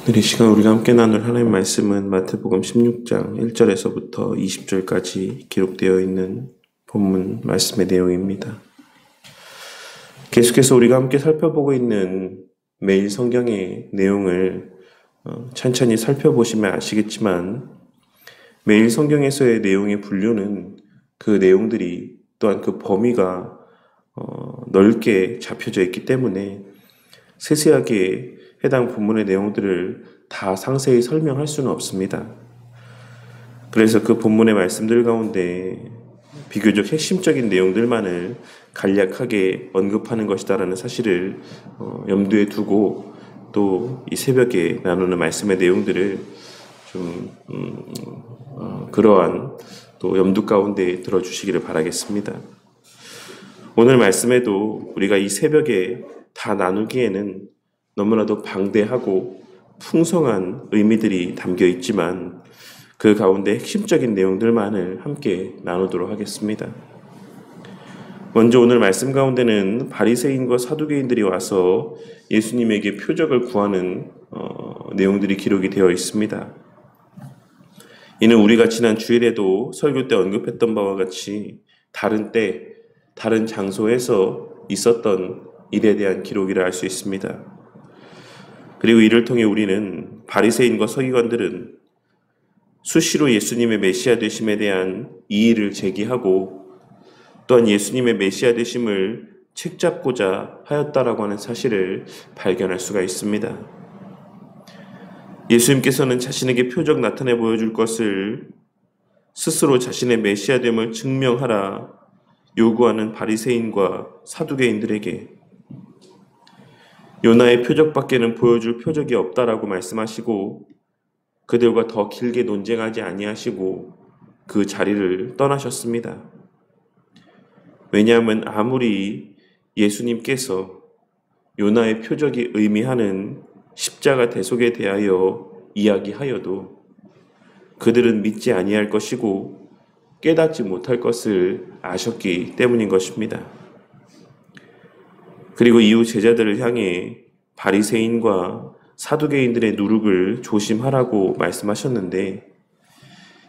오늘 이 시간 우리가 함께 나눌 하나님의 말씀은 마태복음 16장 1절에서부터 20절까지 기록되어 있는 본문 말씀의 내용입니다. 계속해서 우리가 함께 살펴보고 있는 매일 성경의 내용을 천천히 살펴보시면 아시겠지만 매일 성경에서의 내용의 분류는 그 내용들이 또한 그 범위가 넓게 잡혀져 있기 때문에 세세하게 해당 본문의 내용들을 다 상세히 설명할 수는 없습니다. 그래서 그 본문의 말씀들 가운데 비교적 핵심적인 내용들만을 간략하게 언급하는 것이다라는 사실을 염두에 두고 또 이 새벽에 나누는 말씀의 내용들을 좀 그러한 또 염두 가운데 들어주시기를 바라겠습니다. 오늘 말씀에도 우리가 이 새벽에 다 나누기에는 너무나도 방대하고 풍성한 의미들이 담겨 있지만 그 가운데 핵심적인 내용들만을 함께 나누도록 하겠습니다. 먼저 오늘 말씀 가운데는 바리새인과 사두개인들이 와서 예수님에게 표적을 구하는 내용들이 기록이 되어 있습니다. 이는 우리가 지난 주일에도 설교 때 언급했던 바와 같이 다른 때, 다른 장소에서 있었던 일에 대한 기록이라 할 수 있습니다. 그리고 이를 통해 우리는 바리새인과 서기관들은 수시로 예수님의 메시아 되심에 대한 이의를 제기하고 또한 예수님의 메시아 되심을 책잡고자 하였다라고 하는 사실을 발견할 수가 있습니다. 예수님께서는 자신에게 표적 나타내 보여줄 것을 스스로 자신의 메시아됨을 증명하라 요구하는 바리새인과 사두개인들에게 요나의 표적밖에는 보여줄 표적이 없다라고 말씀하시고 그들과 더 길게 논쟁하지 아니하시고 그 자리를 떠나셨습니다. 왜냐하면 아무리 예수님께서 요나의 표적이 의미하는 십자가 대속에 대하여 이야기하여도 그들은 믿지 아니할 것이고 깨닫지 못할 것을 아셨기 때문인 것입니다. 그리고 이후 제자들을 향해 바리새인과 사두개인들의 누룩을 조심하라고 말씀하셨는데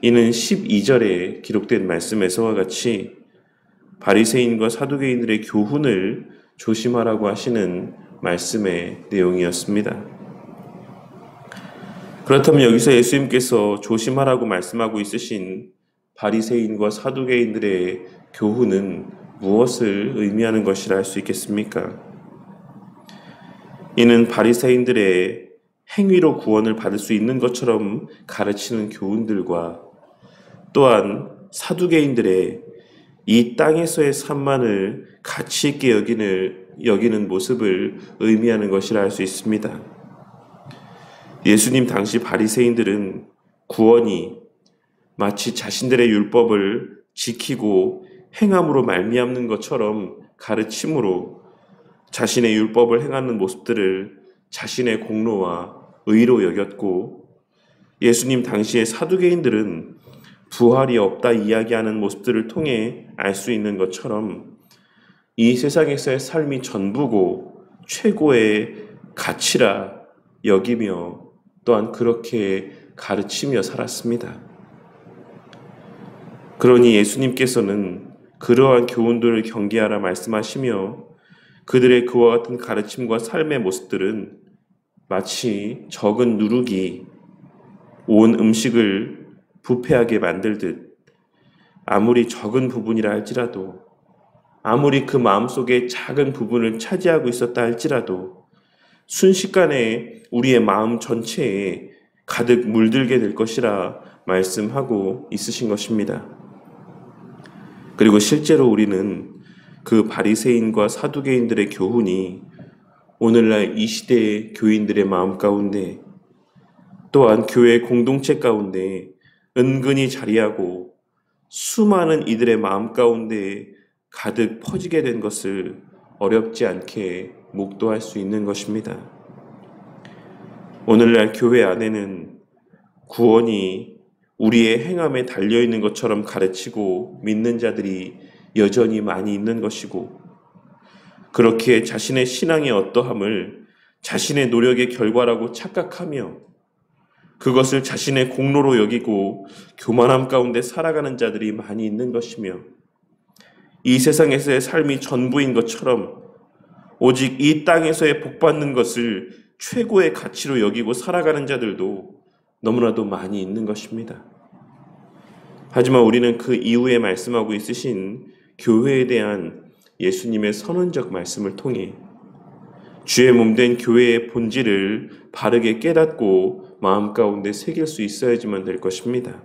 이는 12절에 기록된 말씀에서와 같이 바리새인과 사두개인들의 교훈을 조심하라고 하시는 말씀의 내용이었습니다. 그렇다면 여기서 예수님께서 조심하라고 말씀하고 있으신 바리새인과 사두개인들의 교훈은 무엇을 의미하는 것이라 할 수 있겠습니까? 이는 바리새인들의 행위로 구원을 받을 수 있는 것처럼 가르치는 교훈들과 또한 사두개인들의 이 땅에서의 삶만을 가치 있게 여기는 모습을 의미하는 것이라 할 수 있습니다. 예수님 당시 바리새인들은 구원이 마치 자신들의 율법을 지키고 행함으로 말미암는 것처럼 가르침으로 자신의 율법을 행하는 모습들을 자신의 공로와 의로 여겼고 예수님 당시의 사두개인들은 부활이 없다 이야기하는 모습들을 통해 알 수 있는 것처럼 이 세상에서의 삶이 전부고 최고의 가치라 여기며 또한 그렇게 가르치며 살았습니다. 그러니 예수님께서는 그러한 교훈들을 경계하라 말씀하시며 그들의 그와 같은 가르침과 삶의 모습들은 마치 적은 누룩이 온 음식을 부패하게 만들듯 아무리 적은 부분이라 할지라도 아무리 그 마음속에 작은 부분을 차지하고 있었다 할지라도 순식간에 우리의 마음 전체에 가득 물들게 될 것이라 말씀하고 있으신 것입니다. 그리고 실제로 우리는 그 바리새인과 사두개인들의 교훈이 오늘날 이 시대의 교인들의 마음 가운데 또한 교회 공동체 가운데 은근히 자리하고 수많은 이들의 마음 가운데 가득 퍼지게 된 것을 어렵지 않게 목도할 수 있는 것입니다. 오늘날 교회 안에는 구원이 우리의 행함에 달려있는 것처럼 가르치고 믿는 자들이 여전히 많이 있는 것이고 그렇게 자신의 신앙의 어떠함을 자신의 노력의 결과라고 착각하며 그것을 자신의 공로로 여기고 교만함 가운데 살아가는 자들이 많이 있는 것이며, 이 세상에서의 삶이 전부인 것처럼 오직 이 땅에서의 복받는 것을 최고의 가치로 여기고 살아가는 자들도 너무나도 많이 있는 것입니다. 하지만 우리는 그 이후에 말씀하고 있으신 교회에 대한 예수님의 선언적 말씀을 통해 주의 몸된 교회의 본질을 바르게 깨닫고 마음 가운데 새길 수 있어야지만 될 것입니다.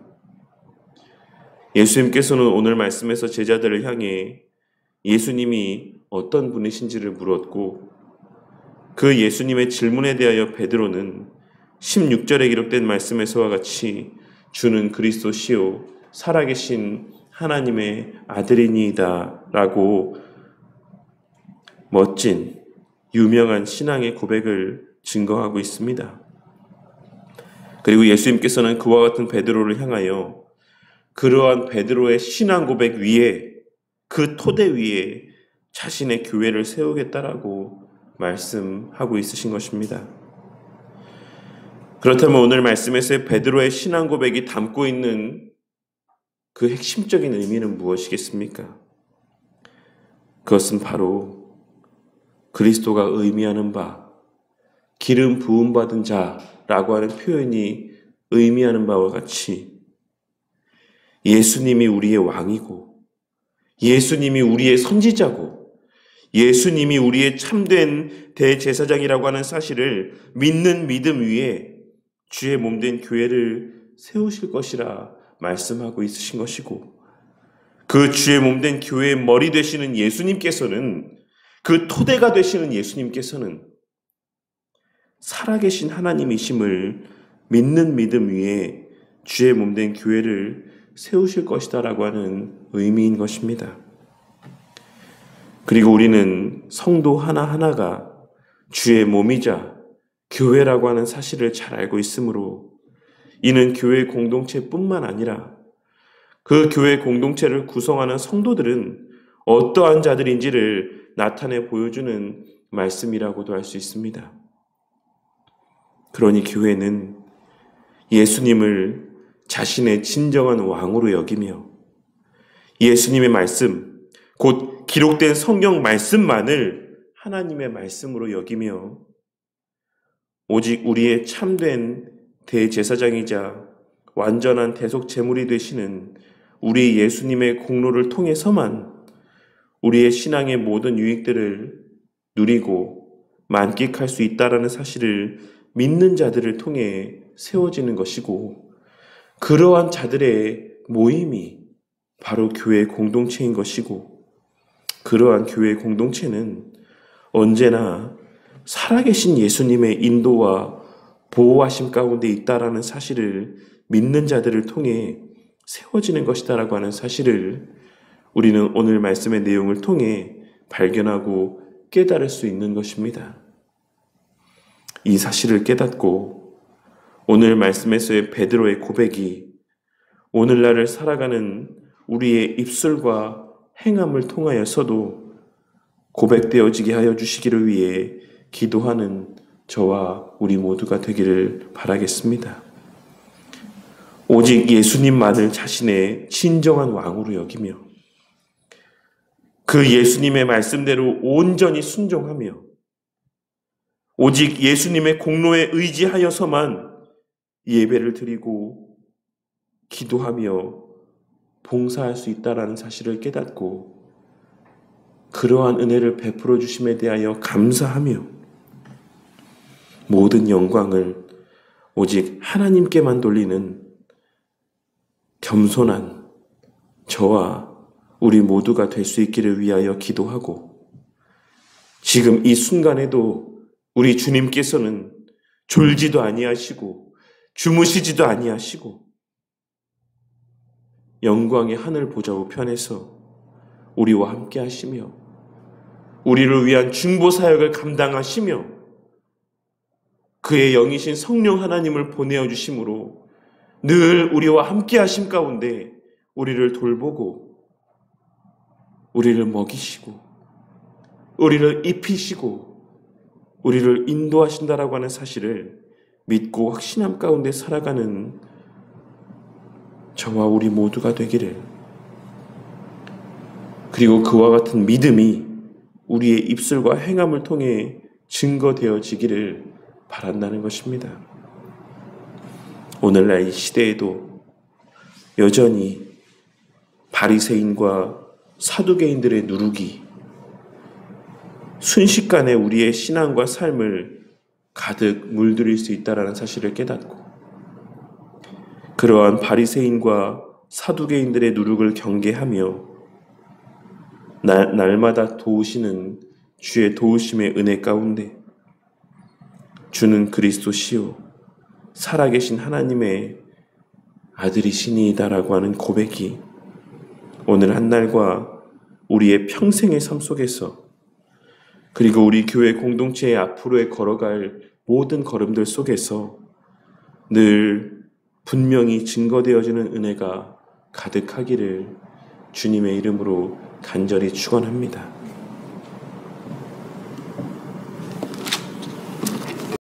예수님께서는 오늘 말씀에서 제자들을 향해 예수님이 어떤 분이신지를 물었고, 그 예수님의 질문에 대하여 베드로는 16절에 기록된 말씀에서와 같이 주는 그리스도시요 살아계신 하나님의 아들이니이다 라고 멋진 유명한 신앙의 고백을 증거하고 있습니다. 그리고 예수님께서는 그와 같은 베드로를 향하여 그러한 베드로의 신앙 고백 위에, 그 토대 위에 자신의 교회를 세우겠다라고 말씀하고 있으신 것입니다. 그렇다면 오늘 말씀에서의 베드로의 신앙 고백이 담고 있는 그 핵심적인 의미는 무엇이겠습니까? 그것은 바로 그리스도가 의미하는 바, 기름 부음 받은 자라고 하는 표현이 의미하는 바와 같이 예수님이 우리의 왕이고, 예수님이 우리의 선지자고, 예수님이 우리의 참된 대제사장이라고 하는 사실을 믿는 믿음 위에 주의 몸된 교회를 세우실 것이라 말씀하고 있으신 것이고, 그 주의 몸된 교회의 머리 되시는 예수님께서는, 그 토대가 되시는 예수님께서는 살아계신 하나님이심을 믿는 믿음 위에 주의 몸된 교회를 세우실 것이다라고 하는 의미인 것입니다. 그리고 우리는 성도 하나하나가 주의 몸이자 교회라고 하는 사실을 잘 알고 있으므로, 이는 교회 공동체뿐만 아니라 그 교회 공동체를 구성하는 성도들은 어떠한 자들인지를 나타내 보여주는 말씀이라고도 할 수 있습니다. 그러니 교회는 예수님을 자신의 진정한 왕으로 여기며 예수님의 말씀, 곧 기록된 성경 말씀만을 하나님의 말씀으로 여기며 오직 우리의 참된 대제사장이자 완전한 대속 제물이 되시는 우리 예수님의 공로를 통해서만 우리의 신앙의 모든 유익들을 누리고 만끽할 수 있다라는 사실을 믿는 자들을 통해 세워지는 것이고, 그러한 자들의 모임이 바로 교회 공동체인 것이고, 그러한 교회 공동체는 언제나 살아계신 예수님의 인도와 보호하심 가운데 있다라는 사실을 믿는 자들을 통해 세워지는 것이다라고 하는 사실을 우리는 오늘 말씀의 내용을 통해 발견하고 깨달을 수 있는 것입니다. 이 사실을 깨닫고 오늘 말씀에서의 베드로의 고백이 오늘날을 살아가는 우리의 입술과 행함을 통하여서도 고백되어지게 하여 주시기를 위해 기도하는 저와 우리 모두가 되기를 바라겠습니다. 오직 예수님만을 자신의 진정한 왕으로 여기며 그 예수님의 말씀대로 온전히 순종하며 오직 예수님의 공로에 의지하여서만 예배를 드리고 기도하며 봉사할 수 있다라는 사실을 깨닫고 그러한 은혜를 베풀어 주심에 대하여 감사하며 모든 영광을 오직 하나님께만 돌리는 겸손한 저와 우리 모두가 될 수 있기를 위하여 기도하고, 지금 이 순간에도 우리 주님께서는 졸지도 아니하시고 주무시지도 아니하시고 영광의 하늘 보좌 우편에서 우리와 함께 하시며 우리를 위한 중보 사역을 감당하시며 그의 영이신 성령 하나님을 보내어 주심으로 늘 우리와 함께 하심 가운데 우리를 돌보고 우리를 먹이시고 우리를 입히시고 우리를 인도하신다라고 하는 사실을 믿고 확신함 가운데 살아가는 저와 우리 모두가 되기를, 그리고 그와 같은 믿음이 우리의 입술과 행함을 통해 증거되어지기를 바란다는 것입니다. 오늘날 이 시대에도 여전히 바리새인과 사두개인들의 누룩이 순식간에 우리의 신앙과 삶을 가득 물들일 수 있다는 사실을 깨닫고, 그러한 바리새인과 사두개인들의 누룩을 경계하며 날마다 도우시는 주의 도우심의 은혜 가운데 주는 그리스도시요 살아계신 하나님의 아들이시니이다라고 하는 고백이 오늘 한날과 우리의 평생의 삶 속에서, 그리고 우리 교회 공동체의 앞으로의 걸어갈 모든 걸음들 속에서 늘 분명히 증거되어지는 은혜가 가득하기를 주님의 이름으로 간절히 축원합니다.